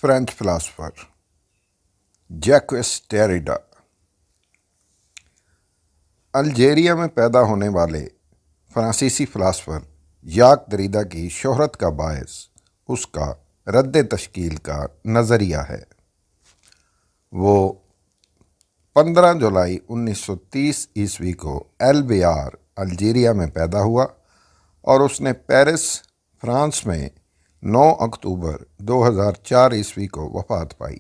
French philosopher جیکوس ڈیریڈا Algeria میں پیدا ہونے والے فرانسیسی فلاسفر ژاک دریدا کی شہرت کا باعث اس کا رد تشکیل کا نظریہ ہے۔ وہ 15 جولائی 1930 عیسوی کو البیار الجیریا میں پیدا ہوا اور اس نے پیرس فرانس میں 9 اکتوبر 2004 عیسوی کو وفات پائی۔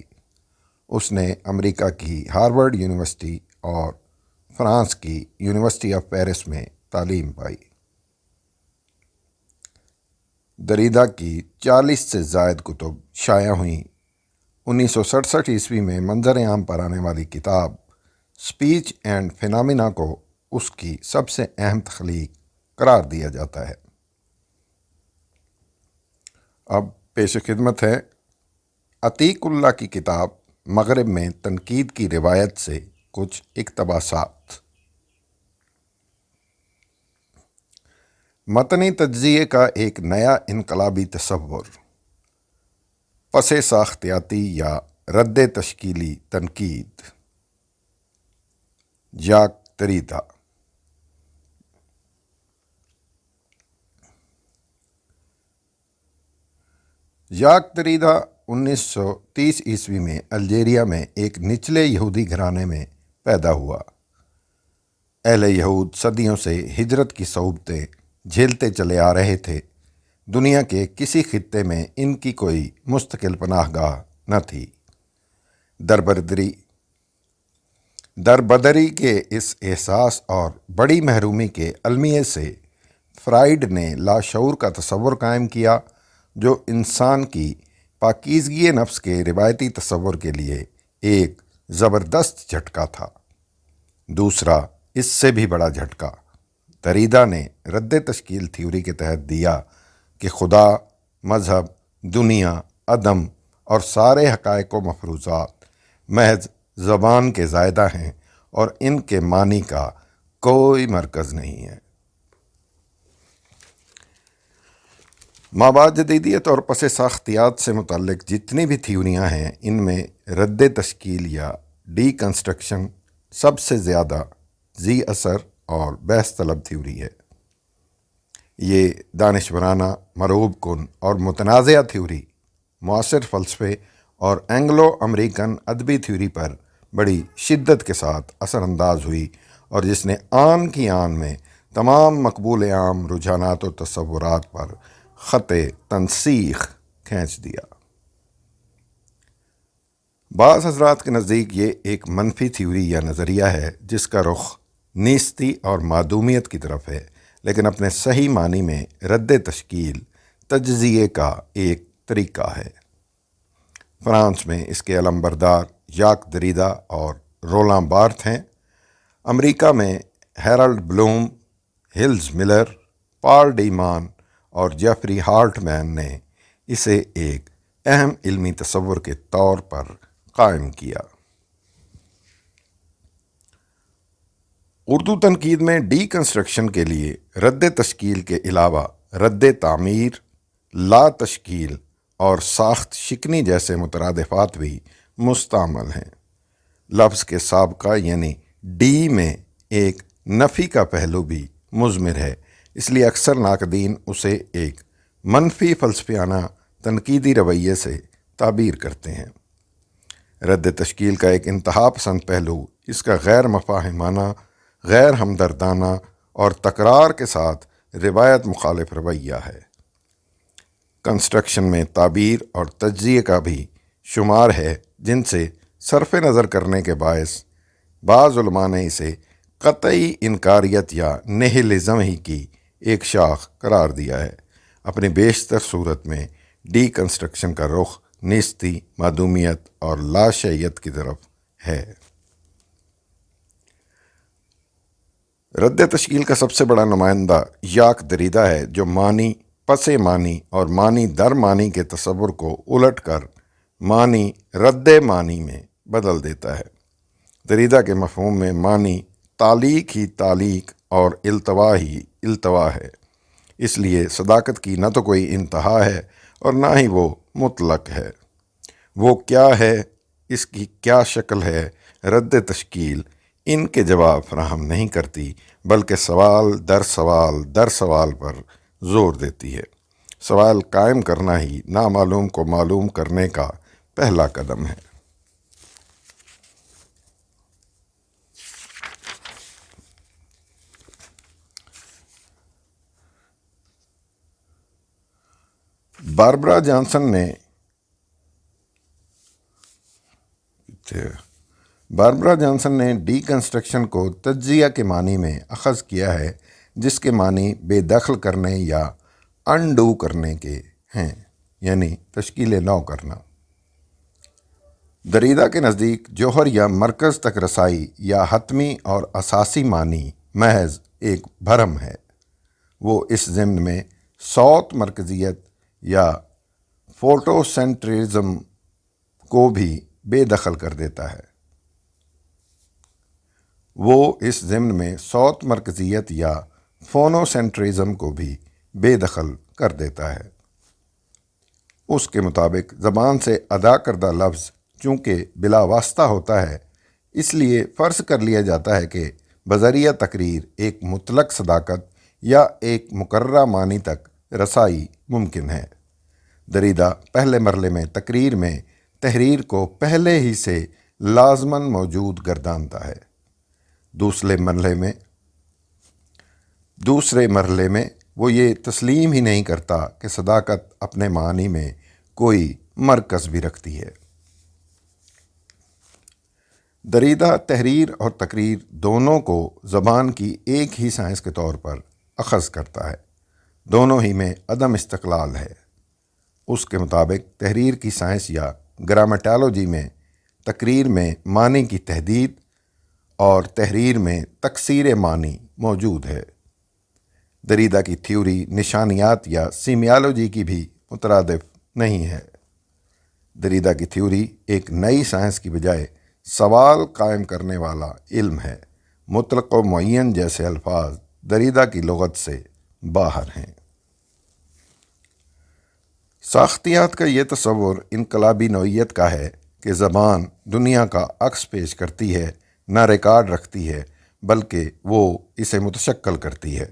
اس نے امریکہ کی ہارورڈ یونیورسٹی اور فرانس کی یونیورسٹی آف پیرس میں تعلیم پائی۔ دریدا کی 40 سے زائد کتب شائع ہوئیں۔ 1967 عیسوی میں منظر عام پر آنے والی کتاب اسپیچ اینڈ فینامنا کو اس کی سب سے اہم تخلیق قرار دیا جاتا ہے۔ اب پیش خدمت ہے عتیق اللہ کی کتاب مغرب میں تنقید کی روایت سے کچھ اقتباسات۔ متنی تجزیے کا ایک نیا انقلابی تصور، پس ساختیاتی یا رد تشکیلی تنقید۔ ژاک دریدا۔ ژاک دریدا 1930 عیسوی میں الجیریا میں ایک نچلے یہودی گھرانے میں پیدا ہوا۔ اہل یہود صدیوں سے ہجرت کی صعوبتیں جھیلتے چلے آ رہے تھے۔ دنیا کے کسی خطے میں ان کی کوئی مستقل پناہ گاہ نہ تھی۔ دربدری کے اس احساس اور بڑی محرومی کے المیے سے فرائیڈ نے لاشعور کا تصور قائم کیا جو انسان کی پاکیزگی نفس کے روایتی تصور کے لیے ایک زبردست جھٹکا تھا۔ دوسرا اس سے بھی بڑا جھٹکا دریدا نے رد تشکیل تھیوری کے تحت دیا کہ خدا، مذہب، دنیا، عدم اور سارے حقائق و مفروضات محض زبان کے زائدہ ہیں اور ان کے معنی کا کوئی مرکز نہیں ہے۔ مابعد جدیدیت اور پس ساختیات سے متعلق جتنی بھی تھیوریاں ہیں، ان میں رد تشکیل یا ڈی کنسٹرکشن سب سے زیادہ ذی اثر اور بحث طلب تھیوری ہے۔ یہ دانشورانہ، مرعوب کن اور متنازعہ تھیوری معاصر فلسفے اور اینگلو امریکن ادبی تھیوری پر بڑی شدت کے ساتھ اثر انداز ہوئی اور جس نے آن کی آن میں تمام مقبول عام رجحانات و تصورات پر خط تنسیخ کھینچ دیا۔ بعض حضرات کے نزدیک یہ ایک منفی تھیوری یا نظریہ ہے جس کا رخ نیستی اور معدومیت کی طرف ہے، لیکن اپنے صحیح معنی میں رد تشکیل تجزیے کا ایک طریقہ ہے۔ فرانس میں اس کے علمبردار ژاک دریدا اور رولاں بارتھ ہیں۔ امریکہ میں ہیرالڈ بلوم، ہلز ملر، پال ڈی مان اور جیفری ہارٹ مین نے اسے ایک اہم علمی تصور کے طور پر قائم کیا۔ اردو تنقید میں ڈی کنسٹرکشن کے لیے رد تشکیل کے علاوہ رد تعمیر، لا تشکیل اور ساخت شکنی جیسے مترادفات بھی مستعمل ہیں۔ لفظ کے سابقہ یعنی ڈی میں ایک نفی کا پہلو بھی مضمر ہے، اس لیے اکثر ناقدین اسے ایک منفی فلسفیانہ تنقیدی رویے سے تعبیر کرتے ہیں۔ رد تشکیل کا ایک انتہا پسند پہلو اس کا غیر مفاہمانہ، غیر ہمدردانہ اور تکرار کے ساتھ روایت مخالف رویہ ہے۔ کنسٹرکشن میں تعبیر اور تجزیے کا بھی شمار ہے جن سے صرف نظر کرنے کے باعث بعض علماء نے اسے قطعی انکاریت یا نہلزم ہی کی ایک شاخ قرار دیا ہے۔ اپنی بیشتر صورت میں ڈی کنسٹرکشن کا رخ نیستی، معدومیت اور لاشعیت کی طرف ہے۔ رد تشکیل کا سب سے بڑا نمائندہ ژاک دریدا ہے جو معنی، پس معنی اور معنی در معنی کے تصور کو الٹ کر معنی رد معنی میں بدل دیتا ہے۔ دریدا کے مفہوم میں معنی تعلیق ہی تعلیق اور التوا ہی التوا ہے، اس لیے صداقت کی نہ تو کوئی انتہا ہے اور نہ ہی وہ مطلق ہے۔ وہ کیا ہے، اس کی کیا شکل ہے، رد تشکیل ان کے جواب فراہم نہیں کرتی، بلکہ سوال در سوال در سوال پر زور دیتی ہے۔ سوال قائم کرنا ہی نامعلوم کو معلوم کرنے کا پہلا قدم ہے۔ باربرا جانسن نے ڈی کنسٹرکشن کو تجزیہ کے معنی میں اخذ کیا ہے، جس کے معنی بے دخل کرنے یا انڈو کرنے کے ہیں، یعنی تشکیل نو کرنا۔ دریدہ کے نزدیک جوہر یا مرکز تک رسائی یا حتمی اور اساسی معنی محض ایک بھرم ہے۔ وہ اس ضمن میں صوت مرکزیت یا فوٹو سینٹرزم کو بھی بے دخل کر دیتا ہے۔ وہ اس ضمن میں صوت مرکزیت یا فونو سینٹرزم کو بھی بے دخل کر دیتا ہے۔ اس کے مطابق زبان سے ادا کردہ لفظ چونکہ بلا واسطہ ہوتا ہے، اس لیے فرض کر لیا جاتا ہے کہ بذریعہ تقریر ایک مطلق صداقت یا ایک مقررہ معنی تک رسائی ممکن ہے۔ دریدہ پہلے مرحلے میں تقریر میں تحریر کو پہلے ہی سے لازماً موجود گردانتا ہے۔ دوسرے مرحلے میں وہ یہ تسلیم ہی نہیں کرتا کہ صداقت اپنے معنی میں کوئی مرکز بھی رکھتی ہے۔ دریدہ تحریر اور تقریر دونوں کو زبان کی ایک ہی سائنس کے طور پر اخذ کرتا ہے، دونوں ہی میں عدم استقلال ہے۔ اس کے مطابق تحریر کی سائنس یا گرامیٹالوجی میں تقریر میں معنی کی تحدید اور تحریر میں تکثیر معنی موجود ہے۔ دریدہ کی تھیوری نشانیات یا سیمیالوجی کی بھی مترادف نہیں ہے۔ دریدہ کی تھیوری ایک نئی سائنس کی بجائے سوال قائم کرنے والا علم ہے۔ مطلق و معین جیسے الفاظ دریدہ کی لغت سے باہر ہیں۔ ساختیات کا یہ تصور انقلابی نوعیت کا ہے کہ زبان دنیا کا عکس پیش کرتی ہے، نہ ریکارڈ رکھتی ہے، بلکہ وہ اسے متشکل کرتی ہے۔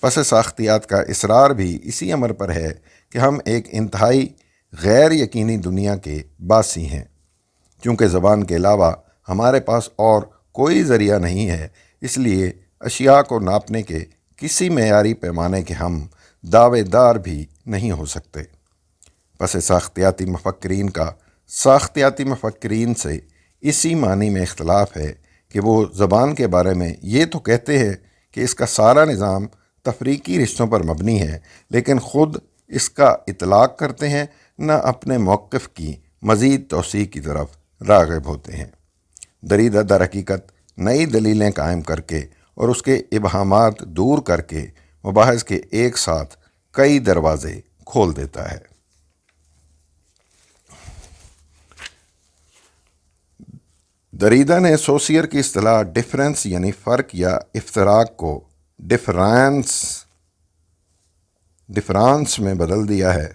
پس ساختیات کا اصرار بھی اسی امر پر ہے کہ ہم ایک انتہائی غیر یقینی دنیا کے باسی ہیں۔ چونکہ زبان کے علاوہ ہمارے پاس اور کوئی ذریعہ نہیں ہے، اس لیے اشیاء کو ناپنے کے کسی معیاری پیمانے کے ہم دعوے دار بھی نہیں ہو سکتے۔ پس ساختیاتی مفکرین کا ساختیاتی مفکرین سے اسی معنی میں اختلاف ہے کہ وہ زبان کے بارے میں یہ تو کہتے ہیں کہ اس کا سارا نظام تفریقی رشتوں پر مبنی ہے، لیکن خود اس کا اطلاق کرتے ہیں، نہ اپنے موقف کی مزید توسیع کی طرف راغب ہوتے ہیں۔ دریدہ در حقیقت نئی دلیلیں قائم کر کے اور اس کے ابہامات دور کر کے مباحث کے ایک ساتھ کئی دروازے کھول دیتا ہے۔ دریدہ نے سوسیئر کی اصطلاح ڈفرینس یعنی فرق یا افتراق کو ڈفرانس میں بدل دیا ہے۔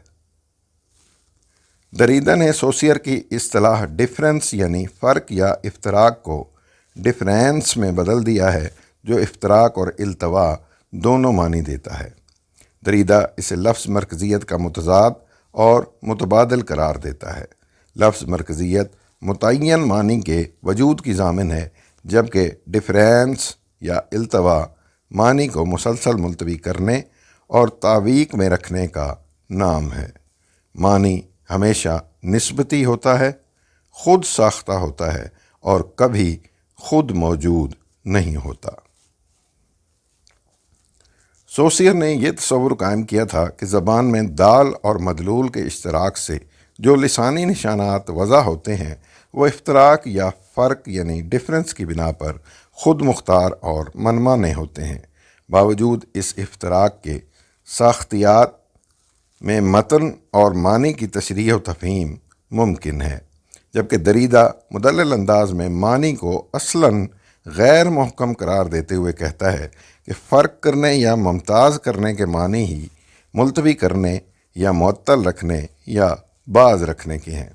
دریدہ نے سوسیئر کی اصطلاح ڈفرینس یعنی فرق یا افتراق کو ڈفرینس میں بدل دیا ہے، جو افتراق اور التوا دونوں معنی دیتا ہے۔ دریدہ اسے لفظ مرکزیت کا متضاد اور متبادل قرار دیتا ہے۔ لفظ مرکزیت متعین معنی کے وجود کی ضامن ہے، جبکہ ڈفرینس یا التوا معنی کو مسلسل ملتوی کرنے اور تعویق میں رکھنے کا نام ہے۔ معنی ہمیشہ نسبتی ہوتا ہے، خود ساختہ ہوتا ہے اور کبھی خود موجود نہیں ہوتا۔ سوسیئر نے یہ تصور قائم کیا تھا کہ زبان میں دال اور مدلول کے اشتراک سے جو لسانی نشانات وضع ہوتے ہیں، وہ افتراق یا فرق یعنی ڈفرینس کی بنا پر خود مختار اور منمانے ہوتے ہیں۔ باوجود اس افتراق کے ساختیات میں متن اور معنی کی تشریح و تفہیم ممکن ہے، جبکہ دریدہ مدلل انداز میں معنی کو اصلاً غیر محکم قرار دیتے ہوئے کہتا ہے کہ فرق کرنے یا ممتاز کرنے کے معنی ہی ملتوی کرنے یا معطل رکھنے یا باز رکھنے کے ہیں۔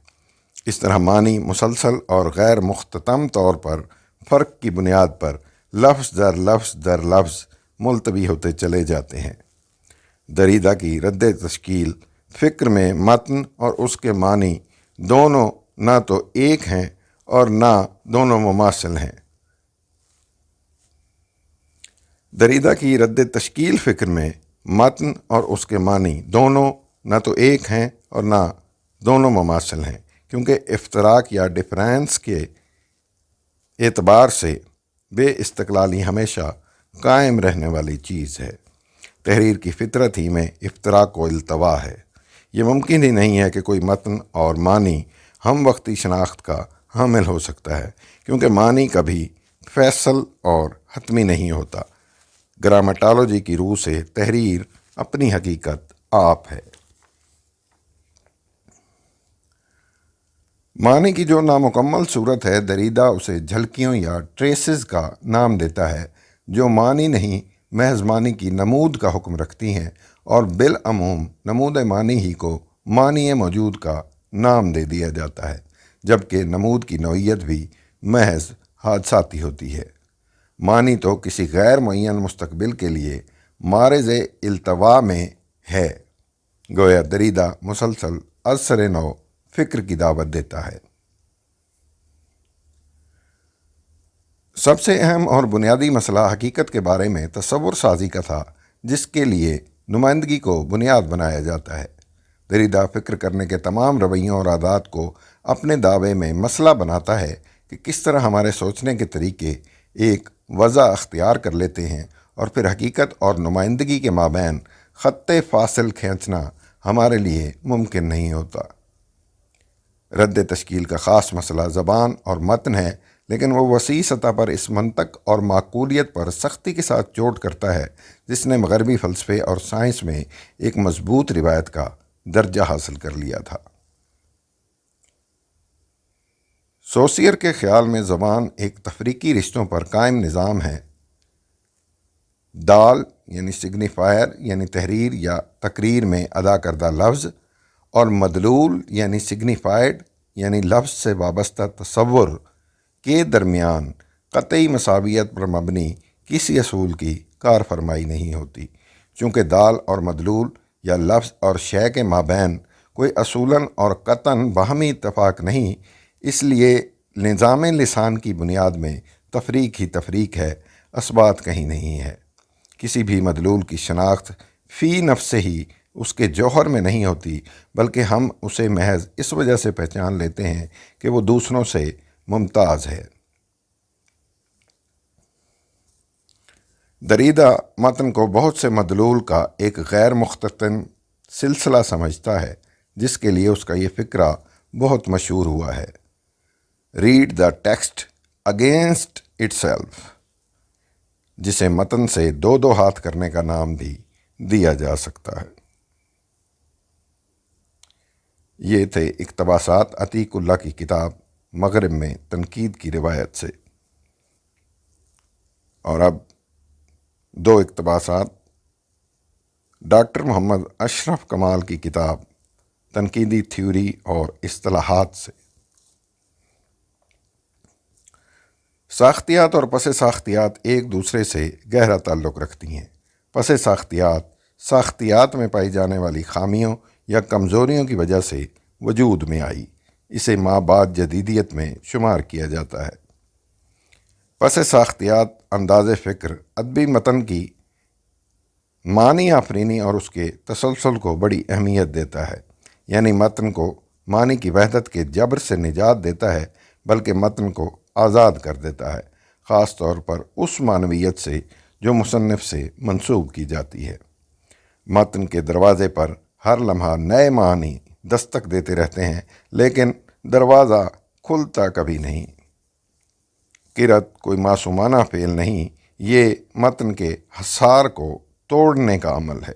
اس طرح معنی مسلسل اور غیر مختتم طور پر فرق کی بنیاد پر لفظ در لفظ ملتوی ہوتے چلے جاتے ہیں۔ دریدہ کی رد تشکیل فکر میں متن اور اس کے معنی دونوں نہ تو ایک ہیں اور نہ دونوں مماثل ہیں۔ دریدہ کی رد تشکیل فکر میں متن اور اس کے معنی دونوں نہ تو ایک ہیں اور نہ دونوں مماثل ہیں، کیونکہ افتراق یا ڈفرینس کے اعتبار سے بے استقلالی ہمیشہ قائم رہنے والی چیز ہے۔ تحریر کی فطرت ہی میں افتراق و التوا ہے۔ یہ ممکن ہی نہیں ہے کہ کوئی متن اور معنی ہم وقتی شناخت کا حامل ہو سکتا ہے، کیونکہ معنی کبھی فیصل اور حتمی نہیں ہوتا۔ گرامیٹالوجی کی روح سے تحریر اپنی حقیقت آپ ہے۔ معنی کی جو نامکمل صورت ہے، دریدہ اسے جھلکیوں یا ٹریسز کا نام دیتا ہے، جو معنی نہیں محض معنی کی نمود کا حکم رکھتی ہیں، اور بالعموم نمود معنی ہی کو معنی موجود کا نام دے دیا جاتا ہے، جبکہ نمود کی نوعیت بھی محض حادثاتی ہوتی ہے۔ معنی تو کسی غیر معین مستقبل کے لیے معرض التوا میں ہے، گویا دریدہ مسلسل از سر نو فکر کی دعوت دیتا ہے۔ سب سے اہم اور بنیادی مسئلہ حقیقت کے بارے میں تصور سازی کا تھا، جس کے لیے نمائندگی کو بنیاد بنایا جاتا ہے۔ دریدہ فکر کرنے کے تمام رویوں اور عادات کو اپنے دعوے میں مسئلہ بناتا ہے کہ کس طرح ہمارے سوچنے کے طریقے ایک وضع اختیار کر لیتے ہیں، اور پھر حقیقت اور نمائندگی کے مابین خط فاصل کھینچنا ہمارے لیے ممکن نہیں ہوتا۔ رد تشکیل کا خاص مسئلہ زبان اور متن ہے، لیکن وہ وسیع سطح پر اس منطق اور معقولیت پر سختی کے ساتھ چوٹ کرتا ہے جس نے مغربی فلسفے اور سائنس میں ایک مضبوط روایت کا درجہ حاصل کر لیا تھا۔ سوسیئر کے خیال میں زبان ایک تفریقی رشتوں پر قائم نظام ہے۔ دال یعنی سگنیفائر یعنی تحریر یا تقریر میں ادا کردہ لفظ، اور مدلول یعنی سگنیفائڈ یعنی لفظ سے وابستہ تصور کے درمیان قطعی مساویت پر مبنی کسی اصول کی کار فرمائی نہیں ہوتی۔ چونکہ دال اور مدلول یا لفظ اور شے کے مابین کوئی اصولاً اور قطعاً باہمی اتفاق نہیں، اس لیے نظام لسان کی بنیاد میں تفریق ہی تفریق ہے، اثبات کہیں نہیں ہے۔ کسی بھی مدلول کی شناخت فی نفس ہی اس کے جوہر میں نہیں ہوتی، بلکہ ہم اسے محض اس وجہ سے پہچان لیتے ہیں کہ وہ دوسروں سے ممتاز ہے۔ دریدہ متن کو بہت سے مدلول کا ایک غیر مختتم سلسلہ سمجھتا ہے، جس کے لیے اس کا یہ فقرہ بہت مشہور ہوا ہے: read the text against it self, جسے متن سے دو ہاتھ کرنے کا نام بھی دیا جا سکتا ہے۔ یہ تھے اقتباسات عتیق اللہ کی کتاب مغرب میں تنقید کی روایت سے، اور اب دو اقتباسات ڈاکٹر محمد اشرف کمال کی کتاب تنقیدی تھیوری اور اصطلاحات سے۔ ساختیات اور پس ساختیات ایک دوسرے سے گہرا تعلق رکھتی ہیں۔ پس ساختیات میں پائی جانے والی خامیوں یا کمزوریوں کی وجہ سے وجود میں آئی، اسے ما بعد جدیدیت میں شمار کیا جاتا ہے۔ پس ساختیات انداز فکر ادبی متن کی معنی آفرینی اور اس کے تسلسل کو بڑی اہمیت دیتا ہے، یعنی متن کو معنی کی وحدت کے جبر سے نجات دیتا ہے، بلکہ متن کو آزاد کر دیتا ہے، خاص طور پر اس معنویت سے جو مصنف سے منسوب کی جاتی ہے۔ متن کے دروازے پر ہر لمحہ نئے معنی دستک دیتے رہتے ہیں، لیکن دروازہ کھلتا کبھی نہیں۔ قرأت کوئی معصومانہ فعل نہیں، یہ متن کے حصار کو توڑنے کا عمل ہے۔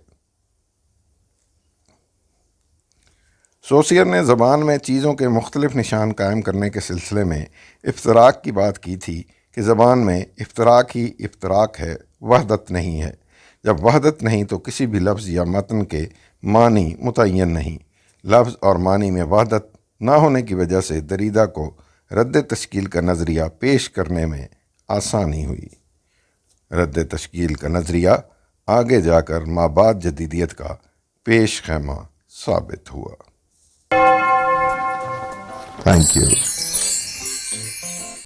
سوسیئر نے زبان میں چیزوں کے مختلف نشان قائم کرنے کے سلسلے میں افتراق کی بات کی تھی کہ زبان میں افتراق ہی افتراق ہے، وحدت نہیں ہے۔ جب وحدت نہیں تو کسی بھی لفظ یا متن کے معنی متعین نہیں۔ لفظ اور معنی میں وحدت نہ ہونے کی وجہ سے دریدہ کو رد تشکیل کا نظریہ پیش کرنے میں آسانی ہوئی۔ رد تشکیل کا نظریہ آگے جا کر مابعد جدیدیت کا پیش خیمہ ثابت ہوا۔ Thank you.